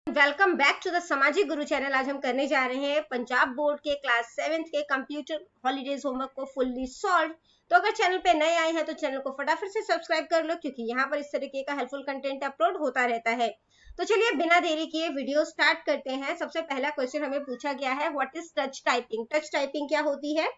Welcome back to the सामाजिक गुरु channel. आज हम करने जा रहे हैं पंजाब बोर्ड के क्लास 7th के कंप्यूटर हॉलीडेज होमवर्क को फुल्ली सॉल्व। तो अगर चैनल पे नए आए हैं तो चैनल को फटाफट से सब्सक्राइब कर लो, क्योंकि यहाँ पर इस तरीके का हेल्पफुल कंटेंट अपलोड होता रहता है। तो चलिए बिना देरी किए वीडियो स्टार्ट करते हैं। सबसे पहला क्वेश्चन हमें पूछा गया है, what is touch typing. Touch typing क्या होती है?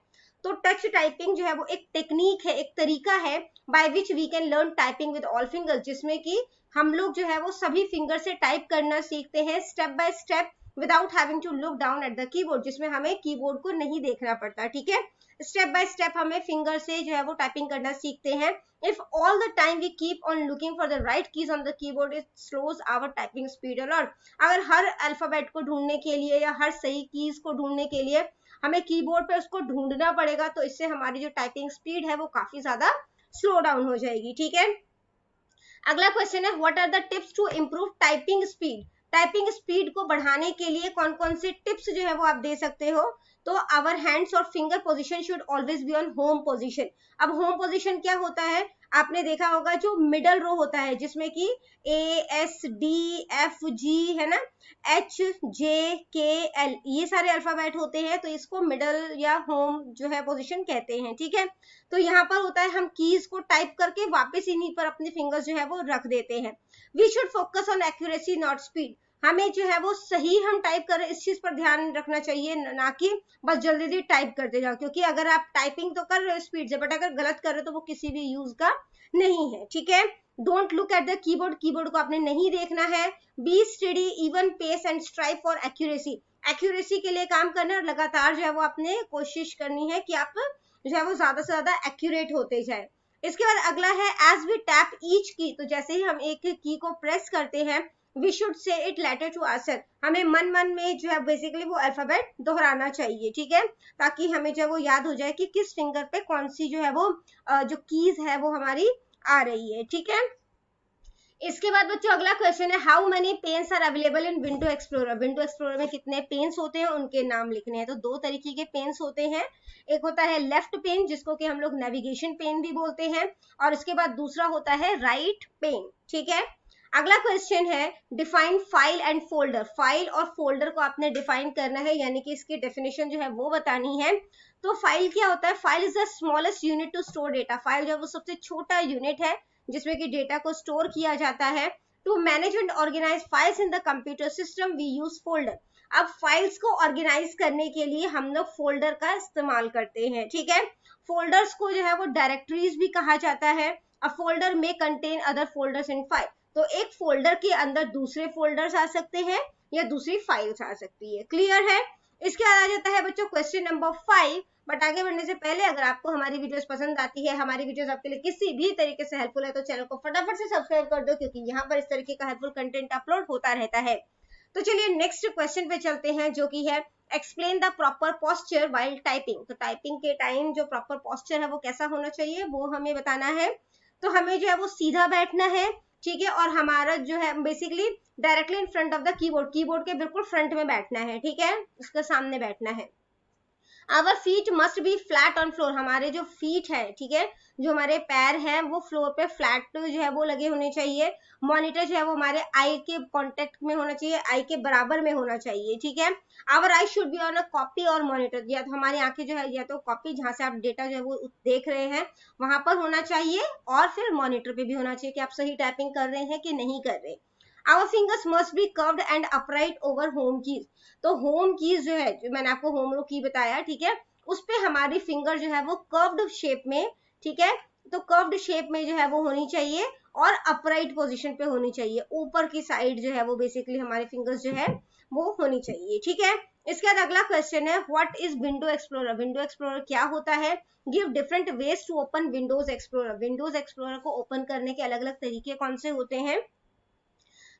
तो टच टाइपिंग जो है वो एक टेक्निक है, एक तरीका है by which we can learn typing with all fingers, जिसमें कि हम लोग जो है वो सभी फिंगर से टाइप करना सीखते हैं step by step without having to look down at the keyboard, जिसमें हमें कीबोर्ड को नहीं देखना पड़ता। ठीक है, स्टेप बाय स्टेप हमें फिंगर से जो है वो टाइपिंग करना सीखते हैं। If all the time we keep on looking for the right keys on the keyboard, it slows our typing speed a lot. अगर हर अल्फाबेट को ढूंढने के लिए या हर सही कीज को ढूंढने के लिए हमें कीबोर्ड पे उसको ढूंढना पड़ेगा, तो इससे हमारी जो टाइपिंग स्पीड है वो काफी ज्यादा स्लो डाउन हो जाएगी। ठीक है, अगला क्वेश्चन है, what are the tips to improve typing speed. Typing speed को बढ़ाने के लिए कौन कौन से टिप्स जो है वो आप दे सकते हो? तो आवर हैंड्स और finger position should always be on home position. अब होम पोजीशन क्या होता है? आपने देखा होगा जो मिडल रो होता है, जिसमें कि ASDFG है ना, HJKL, ये सारे अल्फाबेट होते हैं, तो इसको मिडल या होम जो है पोजीशन कहते हैं। ठीक है, तो यहाँ पर होता है हम कीज को टाइप करके वापस इन्हीं पर अपने फिंगर्स जो है वो रख देते हैं। We should focus on accuracy not speed. हमें जो है वो सही हम टाइप करें, इस चीज पर ध्यान रखना चाहिए, ना कि बस जल्दी जल्दी टाइप करते जाओ, क्योंकि अगर आप टाइपिंग तो कर रहे हो स्पीड से, बट अगर गलत कर रहे हो तो वो किसी भी यूज का नहीं है। ठीक है, don't look at the keyboard, keyboard को आपने नहीं देखना है। Be steady even pace and strive for accuracy. Accuracy के लिए काम करना है, लगातार जो है वो आपने कोशिश करनी है कि आप जो है वो ज्यादा से ज्यादा एक्यूरेट होते जाए। इसके बाद अगला है, एज वी टैप ईच की, तो जैसे ही हम एक की को प्रेस करते हैं, we should say it letter to answer. हमें मन मन में जो है बेसिकली वो अल्फाबेट दोहराना चाहिए। ठीक है, ताकि हमें जो है वो याद हो जाए कि किस फिंगर पे कौन सी जो है वो जो कीज है वो हमारी आ रही है। ठीक है, इसके बाद बच्चों अगला क्वेश्चन है, how many panes are available in window explorer. Window explorer में कितने पेन्स होते हैं, उनके नाम लिखने हैं। तो दो तरीके के पेन्स होते हैं, एक होता है लेफ्ट पेन, जिसको कि हम लोग नेविगेशन पेन भी बोलते हैं, और इसके बाद दूसरा होता है राइट पेन। ठीक है, अगला क्वेश्चन है, define file and folder. File और फोल्डर को आपने डिफाइन करना है, यानी कि इसकी डेफिनेशन जो है वो बतानी है। तो फाइल क्या होता है? File is the smallest unit to store data. File जो है वो सबसे छोटा यूनिट है जिसमें कि डेटा को स्टोर किया जाता है। To manage and organise files in the computer system we use folder. अब फाइल्स को ऑर्गेनाइज करने के लिए हम लोग फोल्डर का इस्तेमाल करते हैं। ठीक है, फोल्डर्स को जो है वो डायरेक्टरीज भी कहा जाता है। अ फोल्डर में contain other folders in file. तो एक फोल्डर के अंदर दूसरे फोल्डर्स आ सकते हैं या दूसरी फाइल्स आ सकती है। क्लियर है? इसके बाद आ जाता है बच्चों क्वेश्चन नंबर 5। बट आगे बढ़ने से पहले अगर आपको हमारी वीडियोस पसंद आती है, हमारी वीडियोस आपके लिए किसी भी तरीके से हेल्पफुल है, तो चैनल को फटाफट से सब्सक्राइब कर दो, क्योंकि यहाँ पर इस तरीके का हेल्पफुल कंटेंट अपलोड होता रहता है। तो चलिए नेक्स्ट क्वेश्चन पे चलते हैं, जो कि है, explain the proper posture while typing. तो टाइपिंग के टाइम जो प्रॉपर पोस्चर है वो कैसा होना चाहिए, वो हमें बताना है। तो हमें जो है वो सीधा बैठना है। ठीक है, और हमारा जो है basically directly in front of the keyboard, keyboard के बिल्कुल फ्रंट में बैठना है। ठीक है, उसके सामने बैठना है। Our feet must be flat on floor. हमारे जो फीट है, ठीक है, जो हमारे पैर हैं, वो फ्लोर पे फ्लैट जो है वो लगे होने चाहिए। मॉनिटर जो है वो हमारे आई के कांटेक्ट में होना चाहिए, आई के बराबर में होना चाहिए। ठीक है, our eye should be on a copy or monitor. या तो हमारी आंखें जो है या तो कॉपी, जहां से आप डेटा जो है वो देख रहे हैं वहां पर होना चाहिए, और फिर मॉनिटर पे भी होना चाहिए कि आप सही टाइपिंग कर रहे हैं कि नहीं कर रहे। Our fingers must be curved and upright over home keys. तो होम कीज जो है, जो मैंने आपको होम रो की बताया, ठीक है, उस पे हमारी फिंगर जो है वो कर्व्ड शेप में, ठीक है, तो कर्व्ड शेप में जो है वो होनी चाहिए, और अपराइट पोजीशन पे होनी चाहिए। ऊपर की साइड जो है वो बेसिकली हमारे फिंगर्स जो है वो होनी चाहिए। ठीक है, इसके बाद अगला क्वेश्चन है, what is window explorer. Window explorer क्या होता है? Give different ways to open windows explorer. Windows explorer को ओपन करने के अलग अलग तरीके कौन से होते हैं?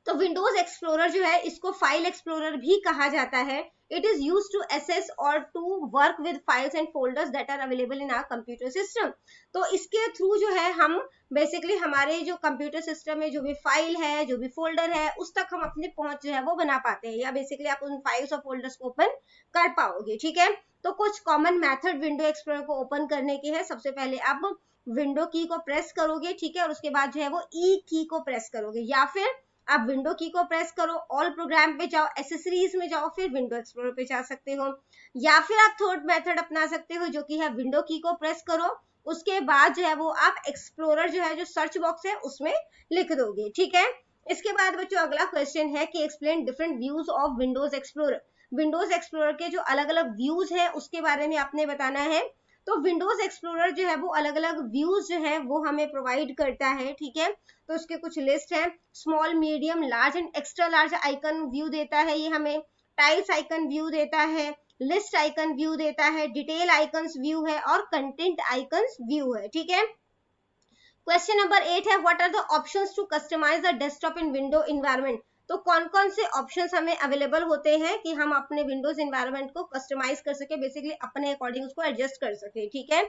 तो विंडोज एक्सप्लोरर जो है, इसको फाइल एक्सप्लोरर भी कहा जाता है। It is use to access और to work with files and folders that are available in our computer system. तो इसके थ्रू जो है हम बेसिकली हमारे जो कंप्यूटर सिस्टम में जो भी फाइल है, जो भी फोल्डर है, उस तक हम अपनी पहुंच जो है वो बना पाते हैं, या बेसिकली आप उन फाइल्स और फोल्डर्स को ओपन कर पाओगे। ठीक है, तो कुछ कॉमन मेथड विंडो एक्सप्लोरर को ओपन करने के हैं। सबसे पहले आप विंडो की को प्रेस करोगे, ठीक है, और उसके बाद जो है वो ई की को प्रेस करोगे, या फिर आप विंडो की को प्रेस करो, ऑल प्रोग्राम पे जाओ, एसेसरीज में जाओ, फिर विंडो एक्सप्लोरर पे जा सकते हो। या फिर आप थर्ड मेथड अपना सकते हो जो कि है विंडो की को प्रेस करो, उसके बाद जो है वो आप एक्सप्लोरर जो है जो सर्च बॉक्स है उसमें लिख दोगे, ठीक है। इसके बाद बच्चों अगला क्वेश्चन है कि explain different views of Windows explorer. Windows explorer के जो अलग अलग व्यूज है उसके बारे में आपने बताना है। तो विंडोज एक्सप्लोरर जो है वो अलग अलग व्यूज जो है वो हमें प्रोवाइड करता है, ठीक है। तो उसके कुछ लिस्ट है, small, medium, large and extra large icon view देता है ये हमें, टाइल्स आइकन व्यू देता है, लिस्ट आइकन व्यू देता है, डिटेल आइकन्स व्यू है और कंटेंट आइकन्स व्यू है, ठीक है। क्वेश्चन नंबर 8 है what are the options to customise the desktop in window environment. तो कौन कौन से ऑप्शंस हमें अवेलेबल होते हैं कि हम अपने विंडोज एनवायरनमेंट को कस्टमाइज कर सके, बेसिकली अपने अकॉर्डिंग उसको एडजस्ट कर सके, ठीक है।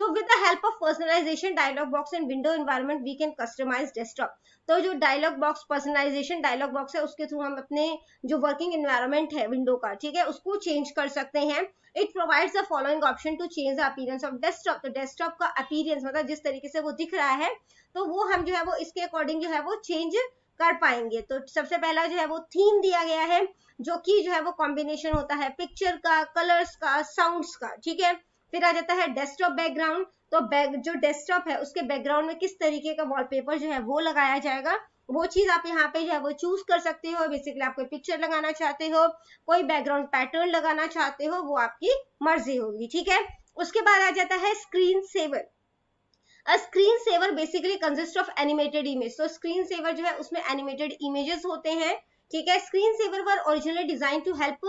तो with the help of personalisation dialog box in window environment we can customise desktop. तो जो dialog box personalisation dialog box है उसके थ्रू हम अपने जो वर्किंग एनवायरनमेंट है विंडो का, ठीक है, उसको चेंज कर सकते हैं। It provides the following option to change the appearance of desktop. तो डेस्कटॉप का अपीयरेंस मतलब जिस तरीके से वो दिख रहा है तो वो हम जो है वो इसके अकॉर्डिंग जो है वो चेंज कर पाएंगे। तो सबसे पहला जो है वो थीम दिया गया है जो कि जो है वो कॉम्बिनेशन होता है पिक्चर का, कलर्स का, साउंड्स का, ठीक है। फिर आ जाता है डेस्कटॉप बैकग्राउंड। तो जो डेस्कटॉप है उसके बैकग्राउंड में किस तरीके का वॉलपेपर जो है वो लगाया जाएगा, वो चीज आप यहाँ पे जो है वो चूज कर सकते हो। बेसिकली आप कोई पिक्चर लगाना चाहते हो, कोई बैकग्राउंड पैटर्न लगाना चाहते हो, वो आपकी मर्जी होगी, ठीक है। उसके बाद आ जाता है screen saver. A screensaver basically consists of animated image. So screensaver जो है उसमें animated images होते हैं, ठीक है। Screensaver were originally designed to help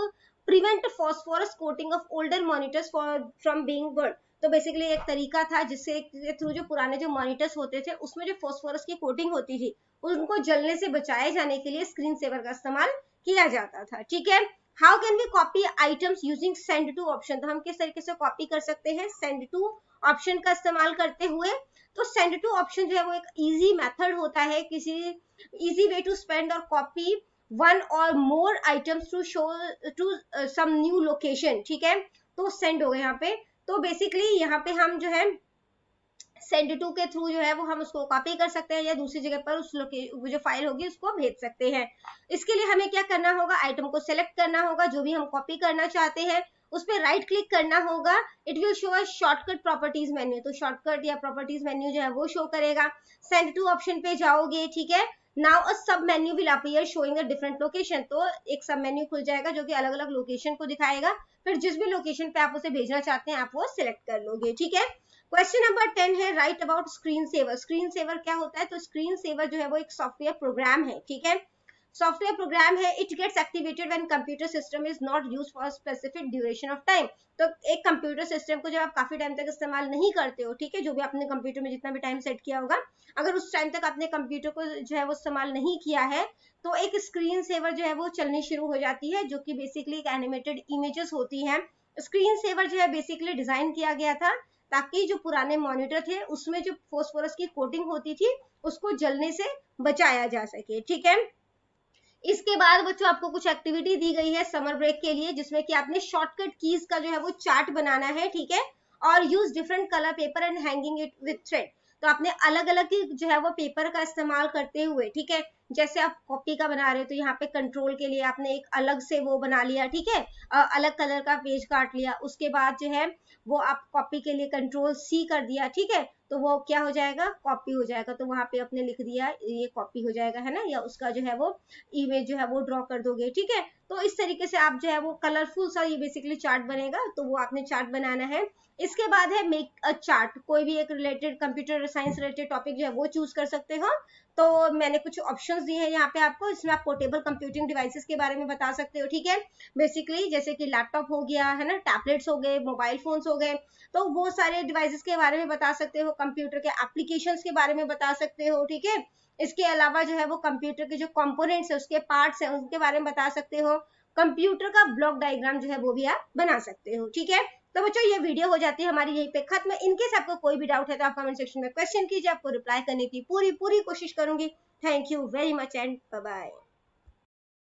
prevent phosphorus coating of older monitors from being burned. तो बेसिकली एक तरीका था जिससे थ्रू जो पुराने जो मॉनिटर्स होते थे उसमें जो फॉस्फोरस की कोटिंग होती थी उनको जलने से बचाए जाने के लिए स्क्रीन सेवर का इस्तेमाल किया जाता था, ठीक है। How can we copy items using send to option. तो हम किस तरीके से कॉपी कर सकते हैं सेंड टू ऑप्शन का इस्तेमाल करते हुए। तो सेंड टू ऑप्शन जो है वो एक इजी मेथड होता है, किसी easy way to spend or copy one or more items to show to some new location, ठीक है। तो सेंड हो गए यहाँ पे। तो बेसिकली यहाँ पे हम जो है सेंड टू के थ्रू जो है वो हम उसको कॉपी कर सकते हैं या दूसरी जगह पर उस वो जो फाइल होगी उसको भेज सकते हैं। इसके लिए हमें क्या करना होगा, आइटम को सिलेक्ट करना होगा जो भी हम कॉपी करना चाहते हैं, उस पर राइट क्लिक करना होगा। It will show a shortcut properties menu. तो शॉर्टकट या प्रॉपर्टीज मेन्यू जो है वो शो करेगा। सेंड टू ऑप्शन पे जाओगे, ठीक है। नाउ अ सब menu will appear showing a different location. तो एक सब मेन्यू खुल जाएगा जो कि अलग अलग लोकेशन को दिखाएगा। फिर जिस भी लोकेशन पे आप उसे भेजना चाहते हैं आप वो सिलेक्ट कर लोगे, ठीक है। क्वेश्चन नंबर 10 है write about screen saver. Screen saver क्या होता है। तो स्क्रीन सेवर जो है वो एक सॉफ्टवेयर प्रोग्राम है, ठीक है। सॉफ्टवेयर प्रोग्राम है। It gets activated when computer system is not used for specific duration of time. तो एक कंप्यूटर सिस्टम को जब आप काफी टाइम तक इस्तेमाल नहीं करते हो, ठीक है, जो भी आपने कंप्यूटर में जितना भी टाइम सेट किया होगा, अगर उस टाइम तक आपने कंप्यूटर को जो है वो इस्तेमाल नहीं किया है तो एक स्क्रीन सेवर जो है वो चलनी शुरू हो जाती है जो कि बेसिकली एक एनिमेटेड इमेजेस होती हैं। स्क्रीन सेवर जो है बेसिकली डिजाइन किया गया था ताकि जो पुराने मॉनिटर थे उसमें जो फॉस्फोरस की कोटिंग होती थी उसको जलने से बचाया जा सके, ठीक है। इसके बाद बच्चों आपको कुछ एक्टिविटी दी गई है समर ब्रेक के लिए जिसमें कि आपने शॉर्टकट कीज का जो है वो चार्ट बनाना है, ठीक है, और use different colour paper and hanging it with thread. तो आपने अलग अलग जो है वो पेपर का इस्तेमाल करते हुए, ठीक है, जैसे आप कॉपी का बना रहे हो तो यहाँ पे कंट्रोल के लिए आपने एक अलग से वो बना लिया, ठीक है, अलग कलर का पेज काट लिया। उसके बाद जो है वो आप कॉपी के लिए कंट्रोल सी कर दिया, ठीक है, तो वो क्या हो जाएगा, कॉपी हो जाएगा। तो वहां पे आपने लिख दिया ये कॉपी हो जाएगा, है ना, या उसका जो है वो इमेज जो है वो ड्रॉ कर दोगे, ठीक है। तो इस तरीके से आप जो है वो कलरफुल सा ये बेसिकली चार्ट बनेगा। तो वो आपने चार्ट बनाना है। इसके बाद है मेक अ चार्ट। कोई भी एक related computer science related topic जो है वो चूज कर सकते हो। तो मैंने कुछ ऑप्शंस दिए हैं यहाँ पे आपको, इसमें आप पोर्टेबल कंप्यूटिंग डिवाइसेस के बारे में बता सकते हो, ठीक है, बेसिकली जैसे कि लैपटॉप हो गया, है ना, टैबलेट्स हो गए, मोबाइल फोन्स हो गए, तो वो सारे डिवाइसेस के बारे में बता सकते हो। कंप्यूटर के एप्लीकेशंस के बारे में बता सकते हो, ठीक है। इसके अलावा जो है वो कंप्यूटर के जो कंपोनेंट्स है उसके पार्ट्स हैं उनके बारे में बता सकते हो। कंप्यूटर का ब्लॉक डायग्राम जो है वो भी आप बना सकते हो, ठीक है। तो बच्चों ये वीडियो हो जाती है हमारी यहीं पे खत्म। इनकेस आपको कोई भी डाउट है तो आप कमेंट सेक्शन में क्वेश्चन कीजिए, आपको रिप्लाई करने की पूरी कोशिश करूंगी। Thank you very much and bye bye.